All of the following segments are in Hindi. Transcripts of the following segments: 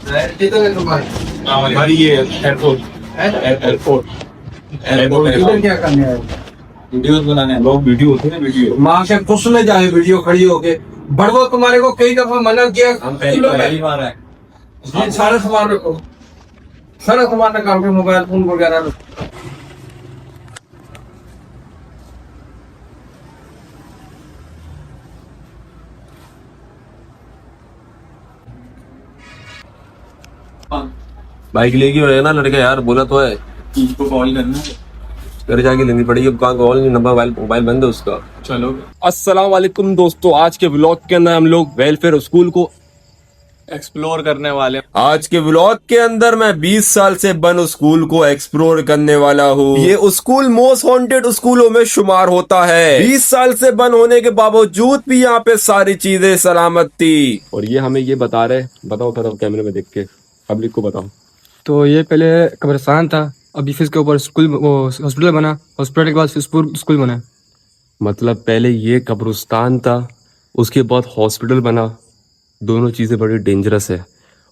हमारी ये एयरपोर्ट एयरपोर्ट इधर क्या करने आए? वीडियोस बनाने हैं। लोग वीडियो होते हैं वीडियो माँ से कुछ नहीं जाए वीडियो खड़ी होके बड़ो तुम्हारे को कई दफा मना किया। हम पहली बार आए। जी सारा सामान रखो, सारा सामान रखा के मोबाइल फोन वगैरह रखो। बाइक लेगी होगा ना लड़का यार, बोला तो है इसको कॉल करना है। घर जाके लेनी पड़ेगी। अब कहाँ कॉल नहीं, नंबर मोबाइल बंद है उसका। चलो अस्सलाम वालेकुम दोस्तों, आज के व्लॉग के अंदर हम लोग वेलफेयर स्कूल को एक्सप्लोर करने वाले। आज के व्लॉग के अंदर मैं 20 साल से बंद स्कूल को एक्सप्लोर करने वाला हूँ। ये स्कूल मोस्ट वांटेड स्कूलों में शुमार होता है। 20 साल से बंद होने के बावजूद भी यहाँ पे सारी चीजें सलामत थी। और ये हमें ये बता रहे, बताओ थोड़ा कैमरे में देख के पब्लिक को बताओ। तो ये पहले कब्रिस्तान था, अभी फिर इसके ऊपर स्कूल, वो हॉस्पिटल बना, हॉस्पिटल के बाद फिर स्कूल बना। मतलब पहले ये कब्रिस्तान था, उसके बाद हॉस्पिटल बना। दोनों चीजें बड़ी डेंजरस है।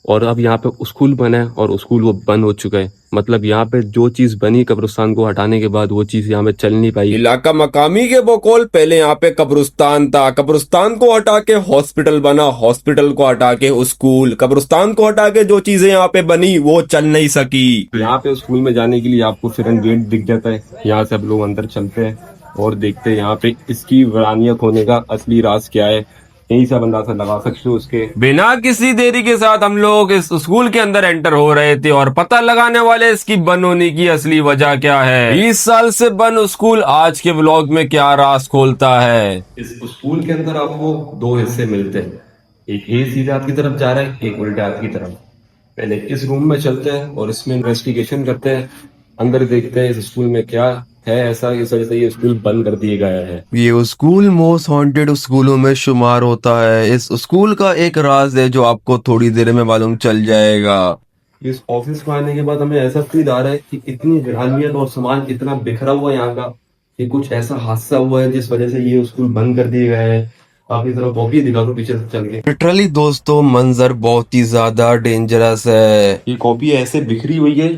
और अब यहाँ पे स्कूल बना है और स्कूल वो बंद हो चुका है। मतलब यहाँ पे जो चीज बनी कब्रिस्तान को हटाने के बाद वो चीज यहाँ पे चल नहीं पाई। इलाका मकामी के बकौल पहले यहाँ पे कब्रिस्तान था, कब्रिस्तान को हटा के हॉस्पिटल बना, हॉस्पिटल को हटा के स्कूल, कब्रिस्तान को हटा के जो चीजें यहाँ पे बनी वो चल नहीं सकी। यहाँ पे स्कूल में जाने के लिए आपको फिर गेट दिख जाता है। यहाँ से अब लोग अंदर चलते हैं और देखते हैं यहाँ पे इसकी वरानियत होने का असली राज क्या है। यही सब अंदाजा लगा सकते हो उसके। बिना किसी देरी के साथ हम लोग इस स्कूल के अंदर एंटर हो रहे थे और पता लगाने वाले इसकी बंद होने की असली वजह क्या है। 20 साल से बंद स्कूल आज के व्लॉग में क्या राज खोलता है। इस स्कूल के अंदर आपको दो हिस्से मिलते हैं, एक ये सीधे आपकी तरफ जा रहा है, एक उल्टे आपकी तरफ। पहले इस रूम में चलते हैं और इसमें इन्वेस्टिगेशन करते हैं, अंदर देखते हैं इस स्कूल में क्या है ऐसा इस वजह से ये स्कूल बंद कर दिया गया है। ये स्कूल मोस्ट हॉन्टेड स्कूलों में शुमार होता है। इस स्कूल का एक राज है जो आपको थोड़ी देर में मालूम चल जाएगा। इस ऑफिस में आने के बाद हमें ऐसा फील आ रहा है कि इतनी जहानियत और सामान इतना बिखरा हुआ है यहाँ का कि कुछ ऐसा हादसा हुआ है जिस वजह से ये स्कूल बंद कर दिया गया है। आपकी तरफ कॉपी दिखा दो पीछे से चल के। लिटरली दोस्तों मंजर बहुत ही ज्यादा डेंजरस है। ये कॉपी ऐसे बिखरी हुई है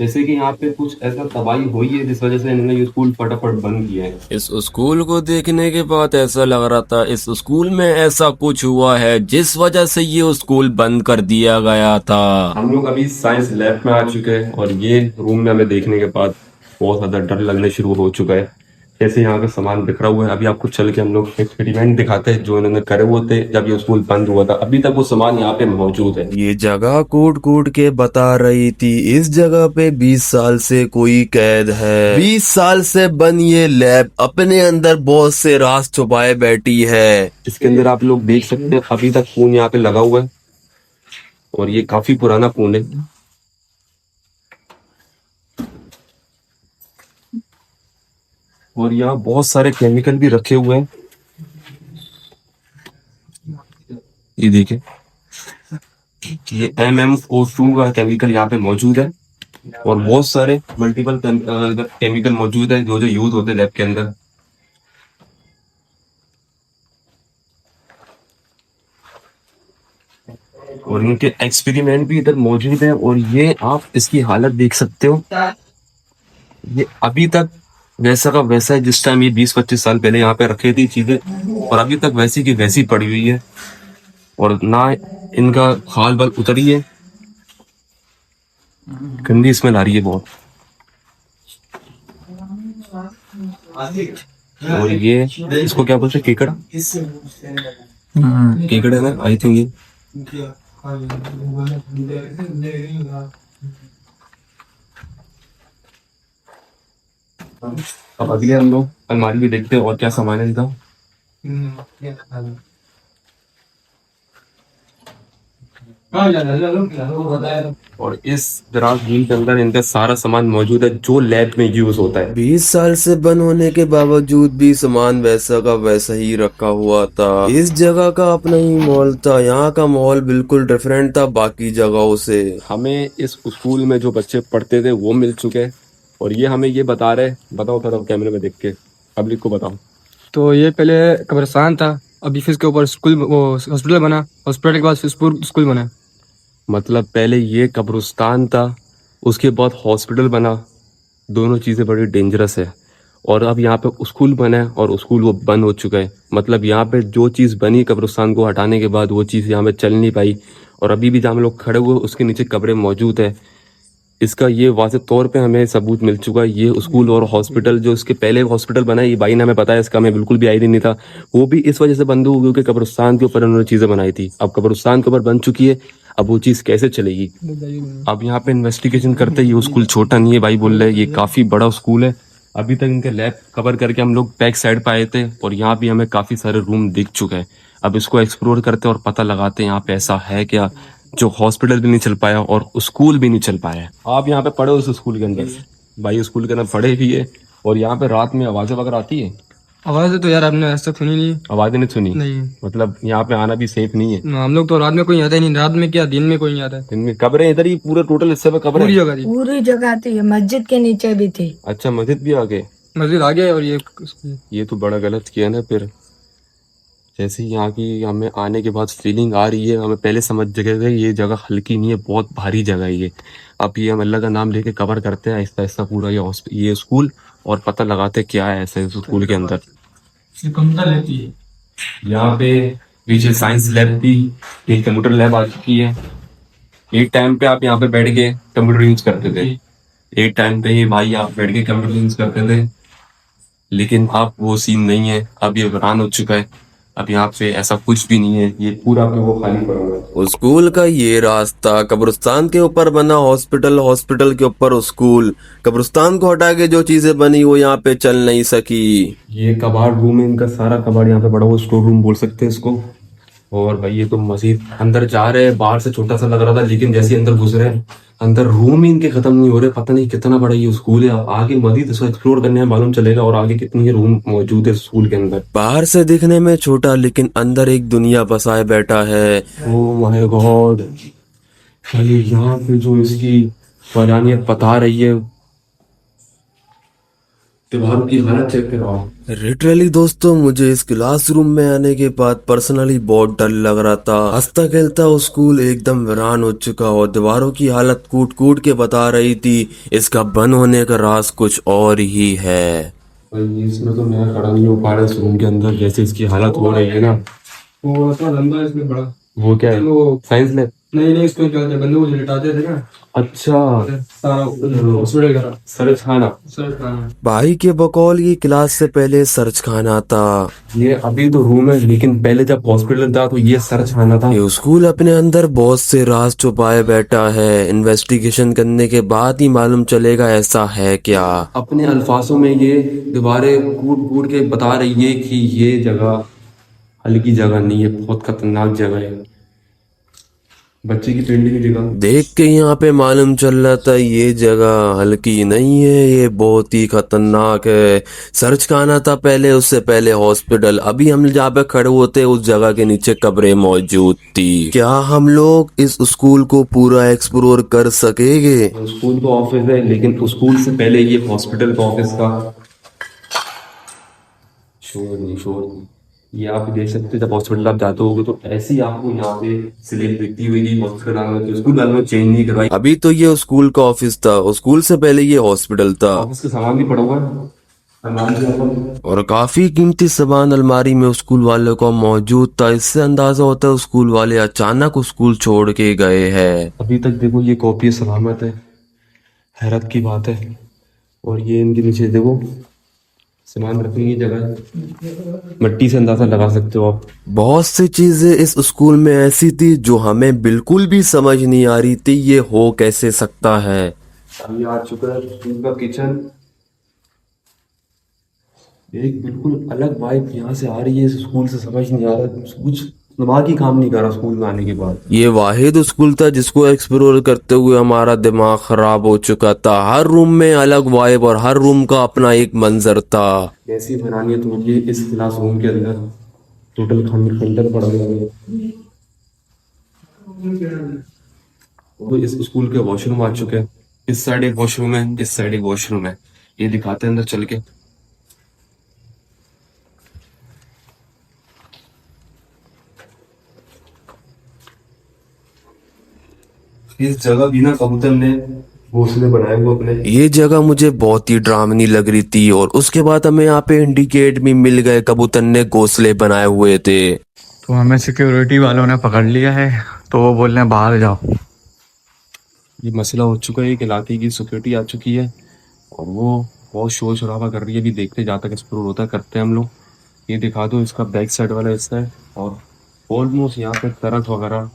जैसे कि यहाँ पे कुछ ऐसा तबाही हुई है जिस वजह से इन्होंने ये स्कूल फटाफट बंद किया है। इस स्कूल को देखने के बाद ऐसा लग रहा था इस स्कूल में ऐसा कुछ हुआ है जिस वजह से ये स्कूल बंद कर दिया गया था। हम लोग अभी साइंस लैब में आ चुके हैं और ये रूम में हमें देखने के बाद बहुत ज्यादा डर लगने शुरू हो चुका है। जैसे यहाँ का सामान बिखरा हुआ है। अभी आपको चल के हम लोग एक्सपेरिमेंट दिखाते हैं जो इन्होंने करे हुए थे जब ये स्कूल बंद हुआ था। अभी तक वो सामान यहाँ पे मौजूद है। ये जगह कूट कूट के बता रही थी इस जगह पे 20 साल से कोई कैद है। 20 साल से बंद ये लैब अपने अंदर बहुत से राज छुपाए बैठी है। इसके अंदर आप लोग देख सकते हैं अभी तक फोन यहाँ पे लगा हुआ है और ये काफी पुराना फोन है। और यहाँ बहुत सारे केमिकल भी रखे हुए हैं। ये देखिए ये MM02 का केमिकल यहाँ पे मौजूद है और बहुत सारे मल्टीपल केमिकल मौजूद है जो यूज होते हैं लैब के अंदर। और इनके एक्सपेरिमेंट भी इधर मौजूद है और ये आप इसकी हालत देख सकते हो। ये अभी तक वैसा का वैसा है जिस टाइम ये 20-25 साल पहले यहाँ पे रखे थी चीजें और अभी तक वैसी की वैसी पड़ी हुई है और ना इनका खाल बल उतरी है। गंदी स्मेल आ रही है बहुत। और ये इसको क्या बोलते हैं, केकड़ा केकड़ा है ना आई थिंक ये। अब अगले हम लोग अलमारी भी देखते हैं और क्या सामान है इनका। और इस दराज झील के अंदर इनका सारा सामान मौजूद है जो लैब में यूज होता है। 20 साल से बंद होने के बावजूद भी सामान वैसा का वैसा ही रखा हुआ था। इस जगह का अपना ही माहौल था। यहाँ का माहौल बिल्कुल डिफरेंट था बाकी जगहों से। हमें इस स्कूल में जो बच्चे पढ़ते थे वो मिल चुके हैं और ये हमें ये बता रहे, बताओ थोड़ा कैमरे में देख के पब्लिक को बताओ। तो ये पहले कब्रिस्तान था, अभी फिर इसके ऊपर स्कूल वो हॉस्पिटल बना, हॉस्पिटल के बाद फिर स्कूल बना। मतलब पहले ये कब्रिस्तान था, उसके बाद हॉस्पिटल बना। दोनों चीज़ें बड़ी डेंजरस है। और अब यहाँ पे स्कूल बना है और स्कूल वो बंद हो चुका है। मतलब यहाँ पे जो चीज़ बनी कब्रिस्तान को हटाने के बाद वो चीज़ यहाँ पे चल नहीं पाई। और अभी भी जहाँ हम लोग खड़े हुए उसके नीचे कब्रें मौजूद है। इसका ये वाज़ेह तौर पे हमें सबूत मिल चुका है। ये स्कूल और हॉस्पिटल जो इसके पहले हॉस्पिटल बना है, ये भाई ने हमें बताया, इसका हमें बिल्कुल भी आइडिया नहीं था। वो भी इस वजह से बंद हुआ क्योंकि कब्रिस्तान के ऊपर उन्होंने चीज़ें बनाई थी। अब कब्रिस्तान के ऊपर बन चुकी है, अब वो चीज़ कैसे चलेगी? अब यहाँ पे इन्वेस्टिगेशन करते हैं। ये स्कूल छोटा नहीं है, भाई बोल रहे हैं ये काफ़ी बड़ा स्कूल है। अभी तक इनके लैब कवर करके हम लोग बैक साइड पे आए थे और यहाँ भी हमें काफ़ी सारे रूम दिख चुके हैं। अब इसको एक्सप्लोर करते हैं और पता लगाते हैं यहाँ पे ऐसा है क्या जो हॉस्पिटल भी नहीं चल पाया और स्कूल भी नहीं चल पाया। आप यहाँ पे पढ़े हो उस स्कूल के अंदर? भाई स्कूल के अंदर पढ़े भी है। और यहाँ पे रात में आवाज़ें वगैरह आती है? आवाज़ तो यार आपने आज तक सुनी नहीं। आवाज़ें नहीं सुनी? नहीं। मतलब यहाँ पे आना भी सेफ नहीं है? हम लोग तो रात में कोई आता ही नहीं। रात में क्या, दिन में कोई नहीं आता है। इनमें कब्रें इधर ही पूरे टोटल हिस्से में कब्रें? पूरी जगह थी। पूरी जगह थी, मस्जिद के नीचे भी थी। अच्छा, मस्जिद भी आ गए? मस्जिद आ गया। और ये तो बड़ा गलत किया ना। फिर जैसे ही यहाँ की हमें आने के बाद फीलिंग आ रही है, हमें पहले समझ जगह थे ये जगह हल्की नहीं है, बहुत भारी जगह है ये। अब ये हम अल्लाह का नाम लेके कवर करते हैं आहिस्ता आहिस्ता पूरा ये स्कूल और पता लगाते हैं क्या है ऐसे स्कूल के अंदर। लेती है। यहाँ पे पीछे साइंस लैब थी, एक कंप्यूटर लैब आ चुकी है। एक टाइम पे आप यहाँ पे बैठ के कंप्यूटर यूज करते थे। एक टाइम पे ये भाई आप बैठ के कंप्यूटर यूज करते थे, लेकिन अब वो सीन नहीं है। अब ये वीरान हो चुका है। अब यहाँ पे ऐसा कुछ भी नहीं है, ये पूरा पे वो खाली पड़ा हुआ है। स्कूल का ये रास्ता, कब्रिस्तान के ऊपर बना हॉस्पिटल, हॉस्पिटल के ऊपर स्कूल। कब्रिस्तान को हटा के जो चीजें बनी वो यहाँ पे चल नहीं सकी। ये कबाड़ रूम है इनका, सारा कबाड़ यहाँ पे पड़ा हुआ, स्टोर रूम बोल सकते हैं इसको। और भाई ये तो मस्जिद अंदर जा रहे हैं, बाहर से छोटा सा लग रहा था, लेकिन जैसे अंदर घुस रहे हैं अंदर रूम ही इनके खत्म नहीं हो रहे। पता नहीं कितना बड़ा ये स्कूल है। आगे मजीद इसको एक्सप्लोर करने में मालूम चलेगा और आगे कितनी रूम मौजूद है स्कूल के अंदर। बाहर से दिखने में छोटा, लेकिन अंदर एक दुनिया बसाए बैठा है। ओह माय गॉड, भाई यहाँ पे जो इसकी वैरानियत बता रही है, दीवारों की हालत चेक करो। लिटरली दोस्तों, मुझे इस क्लासरूम में आने के बाद पर्सनली बहुत डर लग रहा था। हंसता खेलता वो स्कूल एकदम वीरान हो चुका और दीवारों की हालत कूट कूट के बता रही थी इसका बंद होने का राज कुछ और ही है। भाई इसमें तो मैं खड़ा नहीं हो पा रहा इस रूम के अंदर, जैसे इसकी हालत हो रही है ना। वो इतना लंबा है, इसमें बड़ा। वो क्या है? वो साइंस लैब? नहीं, इसको क्या कहते हैं, बंदे को जो लिटाते थे ना, अच्छा, सारा हॉस्पिटल का सरच खाना। सर खाना। भाई के बकौल ये क्लास से पहले सर्च खाना था। ये अभी तो रूम है, लेकिन पहले जब हॉस्पिटल था तो ये सरच खाना था। ये स्कूल अपने अंदर बहुत से राज छुपाए बैठा है। इन्वेस्टिगेशन करने के बाद ही मालूम चलेगा ऐसा है क्या। अपने अल्फाजों में ये दीवारें कूट कूट के बता रही है कि ये जगह हल्की जगह नहीं है, बहुत खतरनाक जगह है। बच्चे की पेंटिंग की जगह देख के यहाँ पे मालूम चल रहा था ये जगह हल्की नहीं है, ये बहुत ही खतरनाक है। सर्च खाना था पहले, उससे पहले हॉस्पिटल। अभी हम जहाँ पे खड़े होते उस जगह के नीचे कब्रें मौजूद थी। क्या हम लोग इस स्कूल को पूरा एक्सप्लोर कर सकेंगे? स्कूल का ऑफिस है, लेकिन स्कूल से पहले ये हॉस्पिटल का ऑफिस का शोर नहीं। ये आप देख सकते हैं, जब हॉस्पिटल आप जाते होगे तो ऐसी आपको यहाँ पे स्लिप दिखती हुई हॉस्पिटल में, स्कूल वालों ने चेंज नहीं करवाई। अभी तो ये स्कूल का ऑफिस था, स्कूल से पहले ये हॉस्पिटल था। ऑफिस का सामान भी पड़ा हुआ है और काफी कीमती सामान अलमारी में स्कूल वालों का मौजूद था। इससे अंदाजा होता है स्कूल वाले अचानक स्कूल छोड़ के गए हैं। अभी तक देखो ये कॉपी सलामत है, हैरत की बात है। और ये इनके नीचे देखो सामान रखने की जगह है, मिट्टी से अंदाजा लगा सकते हो आप। बहुत सी चीजें इस स्कूल में ऐसी थी जो हमें बिल्कुल भी समझ नहीं आ रही थी ये हो कैसे सकता है। अभी आ चुका है स्कूल का किचन। एक बिल्कुल अलग वाइब यहाँ से आ रही है, इस स्कूल से समझ नहीं आ रहा, कुछ दिमाग ही काम नहीं कर रहा स्कूल में आने के बाद। ये वाहिद स्कूल था जिसको एक्सप्लोर करते हुए हमारा दिमाग खराब हो चुका था। हर रूम में अलग वाइब और हर रूम का अपना एक मंजर था। कैसी बनानियत होगी इस क्लास रूम के अंदर, टोटल खंडर पड़ा हुआ है। तो इस स्कूल के वॉशरूम आ चुके हैं। इस साइड एक वॉशरूम है, इस साइड एक वॉशरूम है। ये दिखाते हैं अंदर चल के। इस जगह भी ना कबूतर ने घोंसले बनाए हुए अपने। ये जगह मुझे बहुत ही डरावनी लग रही थी और उसके बाद हमें यहाँ पे इंडिकेट भी मिल गए, कबूतर ने घोंसले बनाए हुए थे। तो हमें सिक्योरिटी वालों ने पकड़ लिया है, तो वो बोल रहे हैं बाहर जाओ। ये मसला हो चुका है कि इलाके की सिक्योरिटी आ चुकी है और वो बहुत शोर शराबा कर रही है। अभी देखते जहाँ तक एक्सप्लोर होता है करते हैं हम लोग। ये दिखा दो इसका बैक साइड वाला हिस्सा है और ऑलमोस्ट यहाँ पे तरफ वगैरह,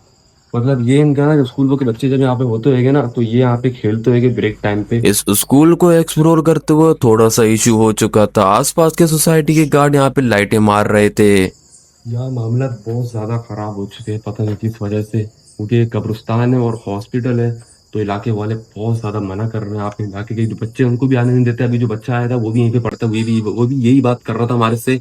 मतलब ये इनका ना स्कूल के बच्चे जब यहाँ पे होते होंगे ना तो ये यहाँ पे खेलते होंगे ब्रेक टाइम पे। इस स्कूल को एक्सप्लोर करते हुए थोड़ा सा इशू हो चुका था। आसपास के सोसाइटी के गार्ड यहाँ पे लाइटें मार रहे थे। यहाँ मामला बहुत ज्यादा खराब हो चुके हैं, पता नहीं किस वजह से, क्योंकि कब्रिस्तान है और हॉस्पिटल है तो इलाके वाले बहुत ज्यादा मना कर रहे हैं। आप इलाके के जो बच्चे उनको भी आने नहीं देते। अभी जो बच्चा आया था वो भी यहीं पे पढ़ता, वो भी यही बात कर रहा था हमारे से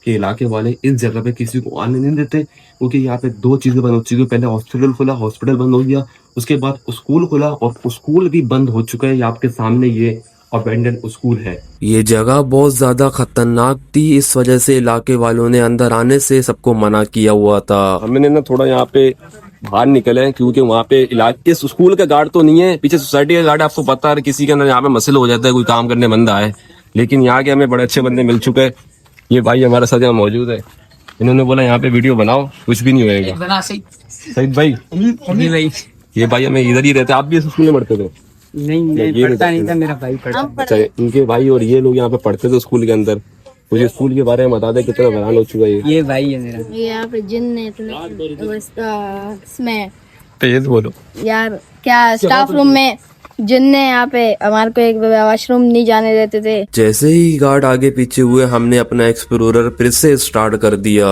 कि इलाके वाले इस जगह पे किसी को आने नहीं देते, क्योंकि यहाँ पे दो चीजें बंद हो चुकी है। पहले हॉस्पिटल खुला, हॉस्पिटल बंद हो गया, उसके बाद स्कूल खुला और स्कूल भी बंद हो चुका है। ये आपके सामने ये अबैंडन स्कूल है। ये जगह बहुत ज्यादा खतरनाक थी, इस वजह से इलाके वालों ने अंदर आने से सबको मना किया हुआ था। हमने ना थोड़ा यहाँ पे बाहर निकले क्योंकि वहाँ पे इलाके इस स्कूल का गार्ड तो नहीं है, पीछे सोसाइटी का गार्ड। आपको पता है किसी के अंदर यहाँ पे मसला हो जाता है, कोई काम करने बंदा है, लेकिन यहाँ के हमें बड़े अच्छे बंदे मिल चुके हैं। ये भाई हमारे साथ यहाँ मौजूद है, इन्होंने बोला यहाँ पे वीडियो बनाओ, कुछ भी नहीं होएगा। सईद भाई, ये भाई हमें इधर ही रहते। आप भी इस स्कूल में पढ़ते थे? नहीं पढ़ता नहीं था, मेरा भाई पढ़ता। अच्छा, इनके भाई और ये लोग यहाँ पे पढ़ते थे स्कूल के अंदर। मुझे स्कूल के बारे में बता दे कितना बयान हो चुका है। ये भाई है मेरा। ये यहाँ पे जिन है इतने इसमें तेज बोलो यार, क्या स्टाफ रूम में जिन ने यहाँ पे हमारे को एक वॉशरूम नहीं जाने देते थे। जैसे ही गार्ड आगे पीछे हुए हमने अपना एक्सप्लोरर फिर से स्टार्ट कर दिया।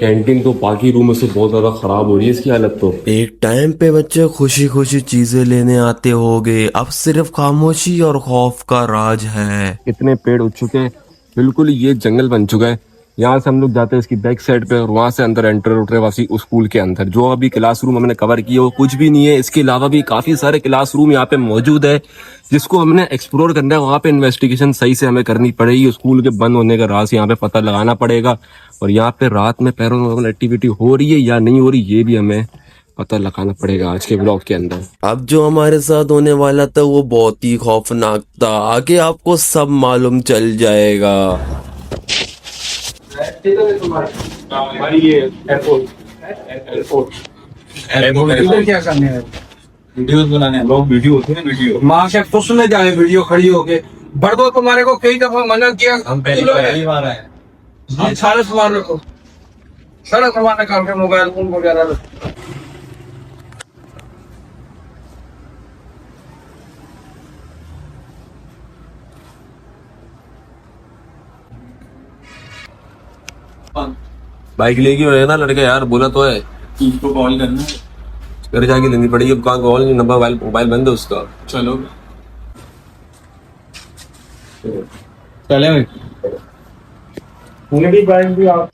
कैंटीन तो बाकी रूम से बहुत ज्यादा खराब हो रही है इसकी हालत तो। एक टाइम पे बच्चे खुशी खुशी चीजें लेने आते होंगे, अब सिर्फ खामोशी और खौफ का राज है। इतने पेड़ उग चुके हैं, बिल्कुल ये जंगल बन चुका है। यहाँ से हम लोग जाते हैं इसकी बैक साइड पे और वहां से अंदर एंटर उठे वासी स्कूल के अंदर। जो अभी क्लासरूम हमने कवर किए वो कुछ भी नहीं है, इसके अलावा भी काफी सारे क्लासरूम यहाँ पे मौजूद है जिसको हमने एक्सप्लोर करना है। वहाँ पे इन्वेस्टिगेशन सही से हमें करनी पड़ेगी, स्कूल के बंद होने का राज यहाँ पे पता लगाना पड़ेगा और यहाँ पे रात में पैरानॉर्मल एक्टिविटी हो रही है या नहीं हो रही ये भी हमें पता लगाना पड़ेगा आज के ब्लॉग के अंदर। अब जो हमारे साथ होने वाला था वो बहुत ही खौफनाक था, आगे आपको सब मालूम चल जाएगा। क्या करने है? वीडियोस बनाने हैं लोग, वीडियो होते हैं वीडियो। माँ के तो सुनने जाए वीडियो खड़ी होके। बड़ो तुम्हारे को कई दफा मना किया, हम पहली बार आए। ये सारा सामान रखो, सारा सामान रखा के मोबाइल फोन वगैरह रखो। बाइक लेगी होएगा ना लड़के, यार बोला तो है उसको कॉल करना है। घर जाके लेनी पड़ेगी। अब कहाँ कॉल नहीं, नंबर मोबाइल बंद है उसका। चलो चले भाई।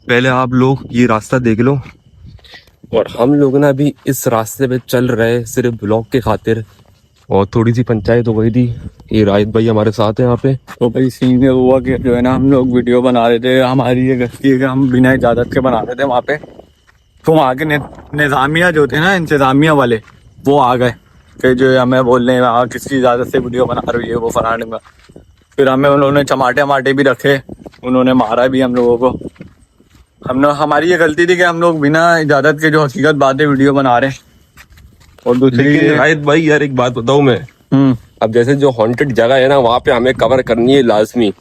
पहले आप लोग ये रास्ता देख लो और हम लोग ना अभी इस रास्ते पे चल रहे सिर्फ ब्लॉग के खातिर और थोड़ी सी पंचायत हो गई थी। ये राहित भाई हमारे साथ है यहाँ पे। तो भाई सीन ये हुआ कि जो है ना हम लोग वीडियो बना रहे थे, हमारी ये गलती है कि हम बिना इजाजत के बना रहे थे वहाँ पे। तो वहाँ के निज़ामिया जो थे ना, इंतजामिया वाले, वो आ गए कि जो हमें बोल रहे हैं किसकी इजाजत से वीडियो बना रही है वो फलाने में। फिर हमें उन्होंने चमाटे वमाटे भी रखे, उन्होंने मारा भी हम लोगों को। हमारी ये गलती थी कि हम लोग बिना इजाजत के जो हकीकत बातें वीडियो बना रहे हैं। और दूसरी राहित भाई यार एक बात बताऊं मैं, अब जैसे जो हॉन्टेड जगह है ना वहाँ पे हमें कवर करनी है लाजमी।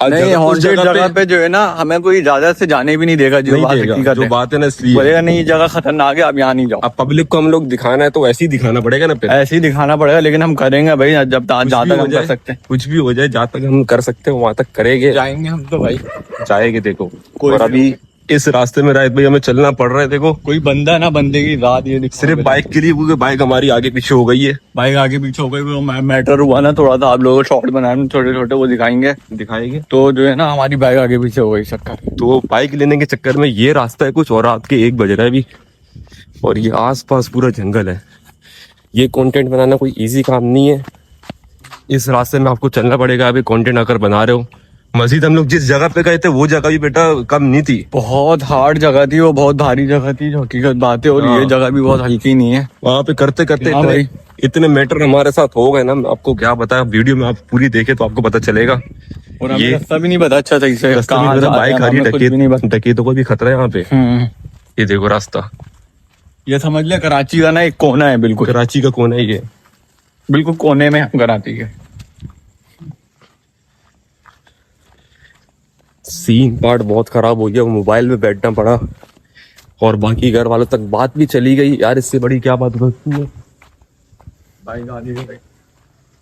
नहीं, हॉन्टेड जगह पे जो है ना हमें कोई इजाजत से जाने भी नहीं देगा। जो बात है ना, इसलिए बोलेगा नहीं ये जगह खतरनाक है, आप यहाँ नहीं जाओ। अब पब्लिक को हम लोग दिखाना है तो ऐसे ही दिखाना पड़ेगा ना, फिर ऐसे ही दिखाना पड़ेगा। लेकिन हम करेंगे भाई, जब जहाँ तक हम कर सकते हैं। कुछ भी हो जाए, जहाँ तक हम कर सकते हैं वहां तक करेंगे। जाएंगे हम तो भाई, जाएंगे। देखो और अभी इस रास्ते में राहित भाई हमें चलना पड़ रहा है। देखो कोई बंदा ना बंदे की रात ये सिर्फ बाइक के लिए, क्योंकि बाइक हमारी आगे पीछे हो गई है। बाइक आगे पीछे हो गई, वो मैटर हुआ ना थोड़ा सा। आप लोगों को शॉर्ट बनाए छोटे छोटे वो दिखाएंगे तो जो है ना हमारी बाइक आगे पीछे हो गई चक्कर। तो बाइक लेने के चक्कर में ये रास्ता है कुछ और रात के 1 बज रहा है अभी और ये आसपास पूरा जंगल है। ये कंटेंट बनाना कोई इजी काम नहीं है। इस रास्ते में आपको चलना पड़ेगा। अभी कंटेंट अगर बना रहे हो मस्जिद हम लोग जिस जगह पे गए थे वो जगह भी बेटा कम नहीं थी। बहुत हार्ड जगह थी वो, बहुत भारी जगह थी, जो हकीकत बात है। और हाँ। ये जगह भी बहुत हल्की नहीं है। वहां पे करते करते हाँ भाई। इतने मैटर हमारे साथ हो गए ना, मैं आपको क्या बताया, वीडियो में आप पूरी देखे तो आपको पता चलेगा। और हमें ये रास्ता भी नहीं पता अच्छा सही से, रास्ते में कहाँ मेरा जा रहे बाइक हैं, आ रही है, हमें कुछ भी नहीं पता। डकैतों को भी खतरा है यहाँ पे। ये देखो रास्ता, ये समझ ले कराची का ना एक कोना है, बिल्कुल कराची का कोना है ये। बिल्कुल कोने में हम कराची के। सीन पार्ट बहुत खराब हो गया, मोबाइल में बैठना पड़ा और बाकी घर वालों तक बात भी चली गई। यार इससे बड़ी क्या बात हो सकती है।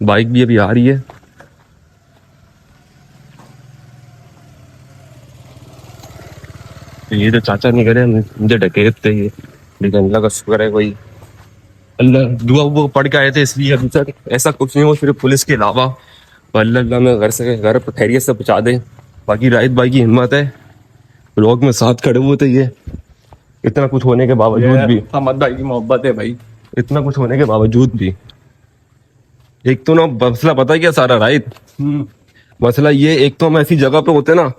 बाइक भी अभी आ रही है। ये तो चाचा नहीं करे, मुझे डकैत थे ये, लेकिन अल्लाह का शुक्र है कोई अल्लाह दुआ वो पढ़ के आए थे, इसलिए अभी तक ऐसा कुछ नहीं हो सिर्फ पुलिस के अलावा। तो अल्लाह में घर पर खैरियत से पहुंचा दे। बाकी राहित भाई की हिम्मत है, लोग में साथ खड़े हुए थे ये, इतना कुछ होने के बावजूद भी, अहमद भाई की मोहब्बत है भाई। इतना कुछ होने के बावजूद भी। एक तो ना मसला पता है क्या सारा राहित, मसला ये, एक तो हम ऐसी जगह पे होते ना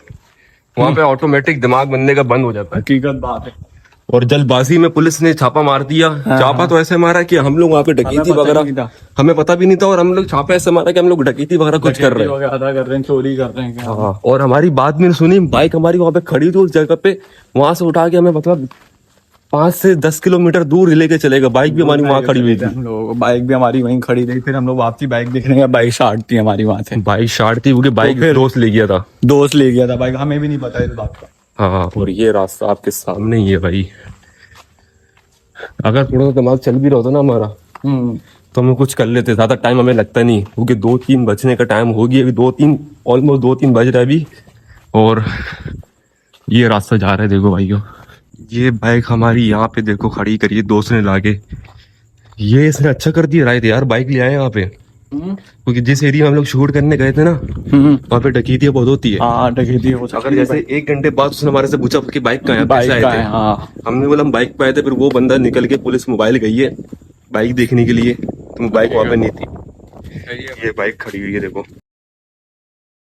वहां पे ऑटोमेटिक दिमाग बनने का बंद हो जाता है। हकीकत बात है। और जल्दबाजी में पुलिस ने छापा मार दिया। छापा तो ऐसे मारा कि हम लोग वहाँ पे डकैती वगैरह, हमें पता भी नहीं था, और हम लोग छापा ऐसे मारा कि हम लोग डकैती वगैरह कुछ कर रहे हैं, अदा कर रहे हैं, चोरी कर रहे हैं क्या? हाँ। और हमारी बात भी नहीं सुनी, बाइक हमारी वहाँ पे खड़ी थी उस जगह पे, वहां से उठा के हमें मतलब 5 से 10 किलोमीटर दूर लेके चलेगा। बाइक भी हमारी वहाँ खड़ी हुई थी, हम लोग बाइक भी हमारी वहीं खड़ी रही। फिर हम लोग वापसी बाइक देखने गए, बाइक शार्ट थी हमारी वहां से। बाइक शार्ट थी क्योंकि बाइक फिर- दोस्त ले गया था। दोस्त ले गया था बाइक, हमें भी नहीं पता इस बात का। हाँ, और ये रास्ता आपके सामने ही है भाई। अगर थोड़ा सा दिमाग चल भी रहा होता ना हमारा तो हम कुछ कर लेते, ज्यादा टाइम हमें लगता नहीं, क्योंकि 2-3 बजने का टाइम हो गया, अभी ऑलमोस्ट 2-3 बज रहा है अभी। और ये रास्ता जा रहा है, देखो भाइयों, ये बाइक हमारी यहाँ पे देखो खड़ी करी दोस्त ने लाके। ये इसने अच्छा कर दिया राइट यार, बाइक ले आए यहाँ पे, क्योंकि जिस एरिया में हम लोग शूट करने गए थे ना वहाँ पे डकैतियाँ बहुत होती है। हाँ डकैती हो अगर जैसे 1 घंटे बाद उसने हमारे से पूछा कि बाइक कहाँ है, बाइक कैसे का आए है, थे, हाँ। हमने बोला हम बाइक पे आए थे, फिर वो बंदा निकल के पुलिस मोबाइल गई है बाइक देखने के लिए, तो बाइक वहाँ पे नहीं थी। ये बाइक खड़ी हुई है देखो।